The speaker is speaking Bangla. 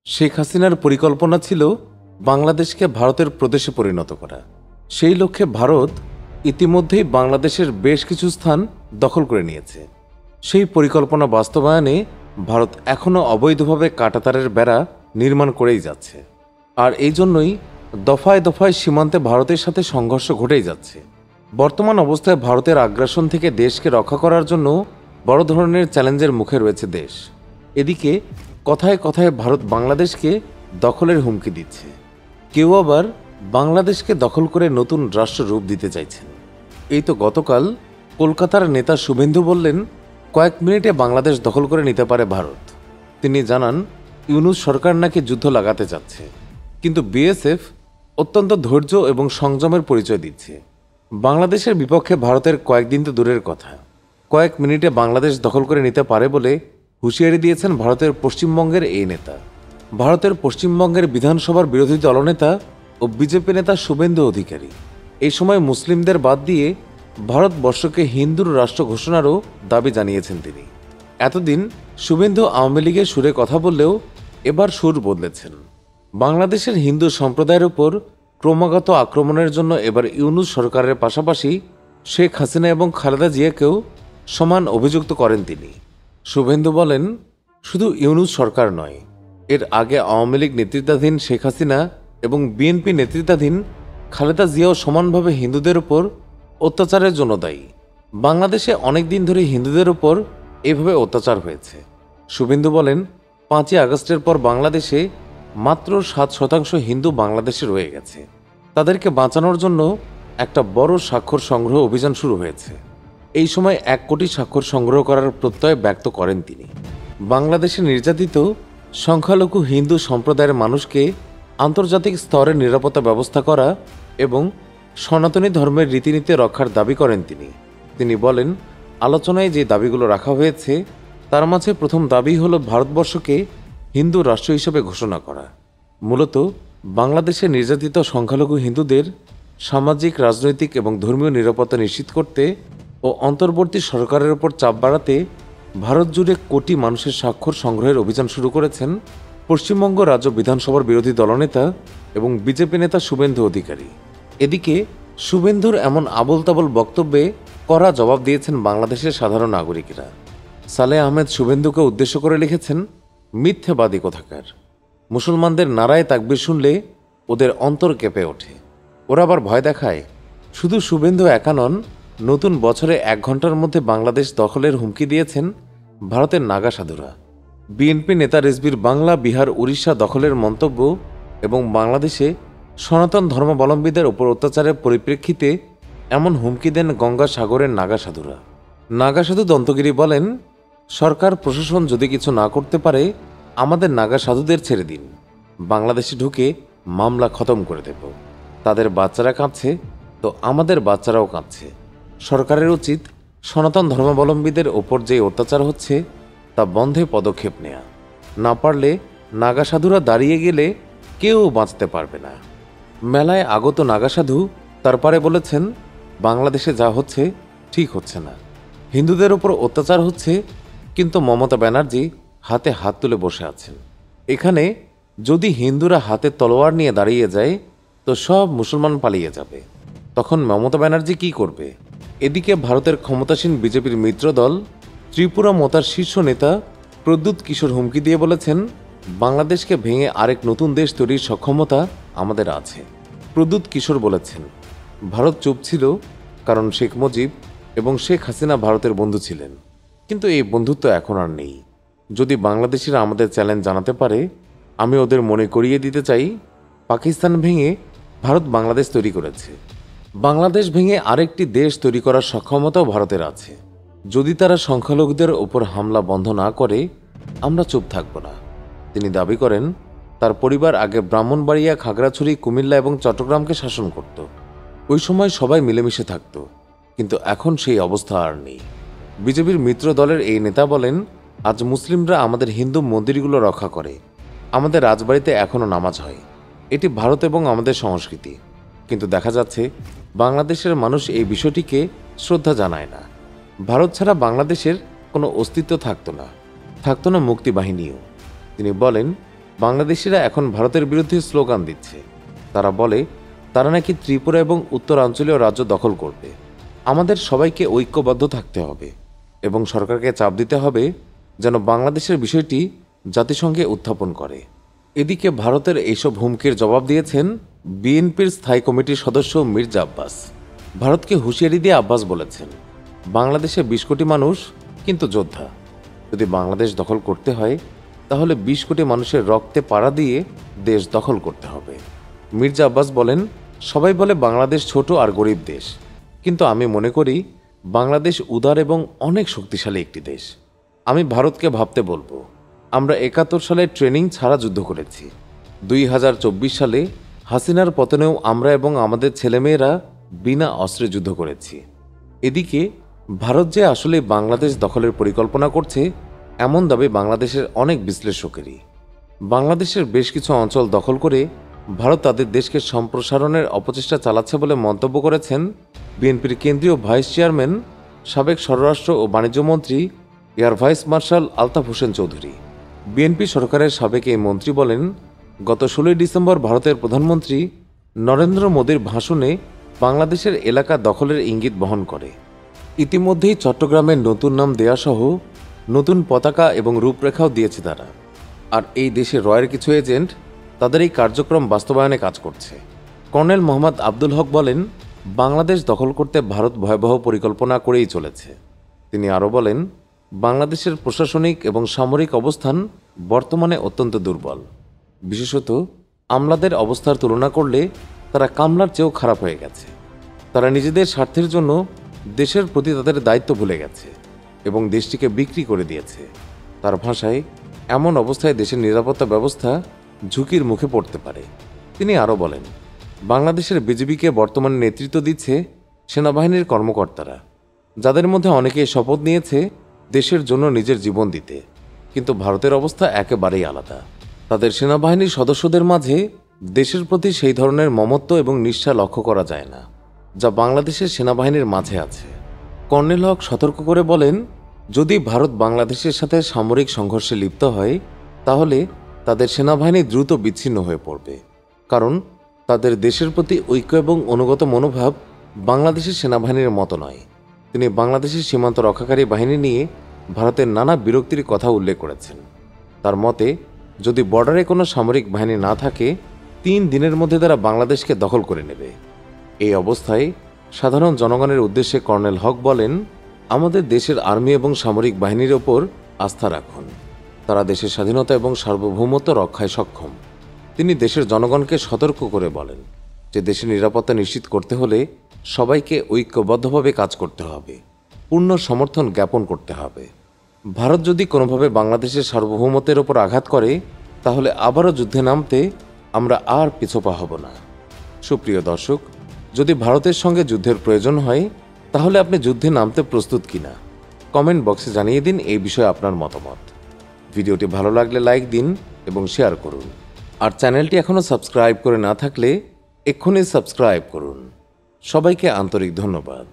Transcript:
শেখ হাসিনার পরিকল্পনা ছিল বাংলাদেশকে ভারতের প্রদেশে পরিণত করা। সেই লক্ষ্যে ভারত ইতিমধ্যেই বাংলাদেশের বেশ কিছু স্থান দখল করে নিয়েছে। সেই পরিকল্পনা বাস্তবায়নে ভারত এখনও অবৈধভাবে কাঁটাতারের বেড়া নির্মাণ করেই যাচ্ছে। আর এই জন্যই দফায় দফায় সীমান্তে ভারতের সাথে সংঘর্ষ ঘটেই যাচ্ছে। বর্তমান অবস্থায় ভারতের আগ্রাসন থেকে দেশকে রক্ষা করার জন্য বড় ধরনের চ্যালেঞ্জের মুখে রয়েছে দেশ। এদিকে কথায় কথায় ভারত বাংলাদেশকে দখলের হুমকি দিচ্ছে। কেউ আবার বাংলাদেশকে দখল করে নতুন রাষ্ট্র রূপ দিতে চাইছেন। এই তো গতকাল কলকাতার নেতা শুভেন্দু বললেন, কয়েক মিনিটে বাংলাদেশ দখল করে নিতে পারে ভারত। তিনি জানান, ইউনূস সরকার নাকি যুদ্ধ লাগাতে চাচ্ছে, কিন্তু বিএসএফ অত্যন্ত ধৈর্য এবং সংযমের পরিচয় দিচ্ছে। বাংলাদেশের বিপক্ষে ভারতের কয়েকদিন তো দূরের কথা, কয়েক মিনিটে বাংলাদেশ দখল করে নিতে পারে বলে হুঁশিয়ারি দিয়েছেন ভারতের পশ্চিমবঙ্গের এই নেতা। ভারতের পশ্চিমবঙ্গের বিধানসভার বিরোধী দলনেতা ও বিজেপি নেতা শুভেন্দু অধিকারী এই সময় মুসলিমদের বাদ দিয়ে ভারতবর্ষকে হিন্দুর রাষ্ট্র ঘোষণারও দাবি জানিয়েছেন তিনি। এতদিন শুভেন্দু আওয়ামী লীগের সুরে কথা বললেও এবার সুর বদলেছেন। বাংলাদেশের হিন্দু সম্প্রদায়ের উপর ক্রমাগত আক্রমণের জন্য এবার ইউনূস সরকারের পাশাপাশি শেখ হাসিনা এবং খালেদা জিয়াকেও সমান অভিযুক্ত করেন তিনি। শুভেন্দু বলেন, শুধু ইউনূস সরকার নয়, এর আগে আওয়ামী লীগ নেতৃত্বাধীন শেখ হাসিনা এবং বিএনপি নেতৃত্বাধীন খালেদা জিয়াও সমানভাবে হিন্দুদের উপর অত্যাচারের জন্য দায়ী। বাংলাদেশে অনেক দিন ধরে হিন্দুদের উপর এভাবে অত্যাচার হয়েছে। শুভেন্দু বলেন, 5ই আগস্টের পর বাংলাদেশে মাত্র 7% হিন্দু বাংলাদেশে রয়ে গেছে। তাদেরকে বাঁচানোর জন্য একটা বড় স্বাক্ষর সংগ্রহ অভিযান শুরু হয়েছে। এই সময় 1 কোটি স্বাক্ষর সংগ্রহ করার প্রত্যয় ব্যক্ত করেন তিনি। বাংলাদেশে নির্যাতিত সংখ্যালঘু হিন্দু সম্প্রদায়ের মানুষকে আন্তর্জাতিক স্তরে নিরাপত্তা ব্যবস্থা করা এবং সনাতনী ধর্মের রীতিনীতি রক্ষার দাবি করেন তিনি। তিনি বলেন, আলোচনায় যে দাবিগুলো রাখা হয়েছে তার মাঝে প্রথম দাবি হল ভারতবর্ষকে হিন্দু রাষ্ট্র হিসেবে ঘোষণা করা। মূলত বাংলাদেশে নির্যাতিত সংখ্যালঘু হিন্দুদের সামাজিক, রাজনৈতিক এবং ধর্মীয় নিরাপত্তা নিশ্চিত করতে ও অন্তর্বর্তী সরকারের উপর চাপ বাড়াতে ভারত জুড়ে কোটি মানুষের স্বাক্ষর সংগ্রহের অভিযান শুরু করেছেন পশ্চিমবঙ্গ রাজ্য বিধানসভার বিরোধী দলনেতা এবং বিজেপি নেতা শুভেন্দু অধিকারী। এদিকে শুভেন্দুর এমন আবোল তাবোল বক্তব্যে কড়া জবাব দিয়েছেন বাংলাদেশের সাধারণ নাগরিকেরা। সালেহ আহমেদ শুভেন্দুকে উদ্দেশ্য করে লিখেছেন, মিথ্যাবাদী কোথাকার। মুসলমানদের নারায়ে তাকবীর শুনলে ওদের অন্তর কেঁপে ওঠে, ওরা আবার ভয় দেখায়। শুধু শুভেন্দু একা নন, নতুন বছরে 1 ঘন্টার মধ্যে বাংলাদেশ দখলের হুমকি দিয়েছেন ভারতের নাগা সাধুরা। বিএনপি নেতা রিজভীর বাংলা, বিহার, উড়িষ্যা দখলের মন্তব্য এবং বাংলাদেশে সনাতন ধর্মাবলম্বীদের ওপর অত্যাচারের পরিপ্রেক্ষিতে এমন হুমকি দেন গঙ্গা সাগরের নাগা সাধুরা। নাগা সাধু দন্তগিরি বলেন, সরকার প্রশাসন যদি কিছু না করতে পারে আমাদের নাগা সাধুদের ছেড়ে দিন, বাংলাদেশে ঢুকে মামলা খতম করে দেব। তাদের বাচ্চারা কাঁদছে তো আমাদের বাচ্চারাও কাঁদছে। সরকারের উচিত সনাতন ধর্মাবলম্বীদের ওপর যে অত্যাচার হচ্ছে তা বন্ধে পদক্ষেপ নেয়া। না পারলে নাগা সাধুরা দাঁড়িয়ে গেলে কেউ বাঁচতে পারবে না। মেলায় আগত নাগা সাধু তারপরে বলেছেন, বাংলাদেশে যা হচ্ছে ঠিক হচ্ছে না। হিন্দুদের ওপর অত্যাচার হচ্ছে, কিন্তু মমতা ব্যানার্জি হাতে হাত তুলে বসে আছেন। এখানে যদি হিন্দুরা হাতে তলোয়ার নিয়ে দাঁড়িয়ে যায় তো সব মুসলমান পালিয়ে যাবে, তখন মমতা ব্যানার্জি কি করবে? এদিকে ভারতের ক্ষমতাসীন বিজেপির মিত্র দল ত্রিপুরা মোতার শীর্ষ নেতা প্রদ্যুৎ কিশোর হুমকি দিয়ে বলেছেন, বাংলাদেশকে ভেঙে আরেক নতুন দেশ তৈরির সক্ষমতা আমাদের আছে। প্রদ্যুৎ কিশোর বলেছেন, ভারত চুপ ছিল কারণ শেখ মুজিব এবং শেখ হাসিনা ভারতের বন্ধু ছিলেন, কিন্তু এই বন্ধুত্ব এখন আর নেই। যদি বাংলাদেশিরা আমাদের চ্যালেঞ্জ জানাতে পারে, আমি ওদের মনে করিয়ে দিতে চাই, পাকিস্তান ভেঙে ভারত বাংলাদেশ তৈরি করেছে। বাংলাদেশ ভেঙে আরেকটি দেশ তৈরি করার সক্ষমতাও ভারতের আছে। যদি তারা সংখ্যালঘুদের ওপর হামলা বন্ধ না করে আমরা চুপ থাকব না। তিনি দাবি করেন, তার পরিবার আগে ব্রাহ্মণবাড়িয়া, খাগড়াছড়ি, কুমিল্লা এবং চট্টগ্রামকে শাসন করত। ওই সময় সবাই মিলেমিশে থাকত, কিন্তু এখন সেই অবস্থা আর নেই। বিজেপির মিত্র দলের এই নেতা বলেন, আজ মুসলিমরা আমাদের হিন্দু মন্দিরগুলো রক্ষা করে, আমাদের রাজবাড়িতে এখনও নামাজ হয়। এটি ভারত এবং আমাদের সংস্কৃতি, কিন্তু দেখা যাচ্ছে বাংলাদেশের মানুষ এই বিষয়টিকে শ্রদ্ধা জানায় না। ভারত ছাড়া বাংলাদেশের কোনো অস্তিত্ব থাকতো না মুক্তি বাহিনীও। তিনি বলেন, বাংলাদেশিরা এখন ভারতের বিরুদ্ধে স্লোগান দিচ্ছে। তারা বলে তারা নাকি ত্রিপুরা এবং উত্তরাঞ্চলীয় রাজ্য দখল করবে। আমাদের সবাইকে ঐক্যবদ্ধ থাকতে হবে এবং সরকারকে চাপ দিতে হবে যেন বাংলাদেশের বিষয়টি জাতিসংঘে উত্থাপন করে। এদিকে ভারতের এইসব হুমকির জবাব দিয়েছেন বিএনপির স্থায়ী কমিটির সদস্য মির্জা আব্বাস। ভারতকে হুঁশিয়ারি দিয়ে আব্বাস বলেছেন, বাংলাদেশে ২০ কোটি মানুষ কিন্তু যোদ্ধা। যদি বাংলাদেশ দখল করতে হয় তাহলে ২০ কোটি মানুষের রক্তে পাড়া দিয়ে দেশ দখল করতে হবে। মির্জা আব্বাস বলেন, সবাই বলে বাংলাদেশ ছোট আর গরিব দেশ, কিন্তু আমি মনে করি বাংলাদেশ উদার এবং অনেক শক্তিশালী একটি দেশ। আমি ভারতকে ভাবতে বলবো, আমরা ৭১ সালে ট্রেনিং ছাড়া যুদ্ধ করেছি। ২০২৪ সালে হাসিনার পতনেও আমরা এবং আমাদের ছেলেমেয়েরা বিনা অস্ত্রে যুদ্ধ করেছি। এদিকে ভারত যে আসলে বাংলাদেশ দখলের পরিকল্পনা করছে এমন দাবি বাংলাদেশের অনেক বিশ্লেষকেরই। বাংলাদেশের বেশ কিছু অঞ্চল দখল করে ভারত তাদের দেশকে সম্প্রসারণের অপচেষ্টা চালাচ্ছে বলে মন্তব্য করেছেন বিএনপির কেন্দ্রীয় ভাইস চেয়ারম্যান, সাবেক স্বরাষ্ট্র ও বাণিজ্য মন্ত্রী air vice marshal Altaf Hossain Chowdhury. BNP সরকারের সাবেক এই মন্ত্রী বলেন, গত ১৬ ডিসেম্বর ভারতের প্রধানমন্ত্রী নরেন্দ্র মোদীর ভাষণে বাংলাদেশের এলাকা দখলের ইঙ্গিত বহন করে। ইতিমধ্যেই চট্টগ্রামের নতুন নাম দেয়াসহ নতুন পতাকা এবং রূপরেখাও দিয়েছে তারা। আর এই দেশের রয়ের কিছু এজেন্ট তাদের এই কার্যক্রম বাস্তবায়নে কাজ করছে। কর্নেল মোহাম্মদ আব্দুল হক বলেন, বাংলাদেশ দখল করতে ভারত ভয়াবহ পরিকল্পনা করেই চলেছে। তিনি আরও বলেন, বাংলাদেশের প্রশাসনিক এবং সামরিক অবস্থান বর্তমানে অত্যন্ত দুর্বল। বিশেষত আমলাদের অবস্থার তুলনা করলে তারা কামলার চেয়েও খারাপ হয়ে গেছে। তারা নিজেদের স্বার্থের জন্য দেশের প্রতি তাদের দায়িত্ব ভুলে গেছে এবং দেশটিকে বিক্রি করে দিয়েছে। তার ভাষায়, এমন অবস্থায় দেশের নিরাপত্তা ব্যবস্থা ঝুঁকির মুখে পড়তে পারে। তিনি আরও বলেন, বাংলাদেশের বিজেপিকে বর্তমানে নেতৃত্ব দিচ্ছে সেনাবাহিনীর কর্মকর্তারা, যাদের মধ্যে অনেকেই শপথ নিয়েছে দেশের জন্য নিজের জীবন দিতে। কিন্তু ভারতের অবস্থা একেবারেই আলাদা। তাদের সেনাবাহিনীর সদস্যদের মাঝে দেশের প্রতি সেই ধরনের মমত্ব এবং নিষ্ঠা লক্ষ্য করা যায় না, যা বাংলাদেশের সেনাবাহিনীর মাঝে আছে। কর্নেল হক সতর্ক করে বলেন, যদি ভারত বাংলাদেশের সাথে সামরিক সংঘর্ষে লিপ্ত হয় তাহলে তাদের সেনাবাহিনী দ্রুত বিচ্ছিন্ন হয়ে পড়বে, কারণ তাদের দেশের প্রতি ঐক্য এবং অনুগত মনোভাব বাংলাদেশের সেনাবাহিনীর মতো নয়। তিনি বাংলাদেশের সীমান্ত রক্ষাকারী বাহিনী নিয়ে ভারতের নানা বিরক্তির কথা উল্লেখ করেছেন। তার মতে, যদি বর্ডারে কোনো সামরিক বাহিনী না থাকে ৩ দিনের মধ্যে তারা বাংলাদেশকে দখল করে নেবে। এই অবস্থায় সাধারণ জনগণের উদ্দেশ্যে কর্নেল হক বলেন, আমাদের দেশের আর্মি এবং সামরিক বাহিনীর ওপর আস্থা রাখুন। তারা দেশের স্বাধীনতা এবং সার্বভৌমত্ব রক্ষায় সক্ষম। তিনি দেশের জনগণকে সতর্ক করে বলেন যে দেশের নিরাপত্তা নিশ্চিত করতে হলে সবাইকে ঐক্যবদ্ধভাবে কাজ করতে হবে, পূর্ণ সমর্থন জ্ঞাপন করতে হবে। ভারত যদি কোনোভাবে বাংলাদেশের সার্বভৌমত্বের ওপর আঘাত করে তাহলে আবারও যুদ্ধে নামতে আমরা আর পিছপা হব না। সুপ্রিয় দর্শক, যদি ভারতের সঙ্গে যুদ্ধের প্রয়োজন হয় তাহলে আপনি যুদ্ধে নামতে প্রস্তুত কিনা কমেন্ট বক্সে জানিয়ে দিন এই বিষয়ে আপনার মতামত। ভিডিওটি ভালো লাগলে লাইক দিন এবং শেয়ার করুন। আর চ্যানেলটি এখনও সাবস্ক্রাইব করে না থাকলে এক্ষুনি সাবস্ক্রাইব করুন। সবাইকে আন্তরিক ধন্যবাদ।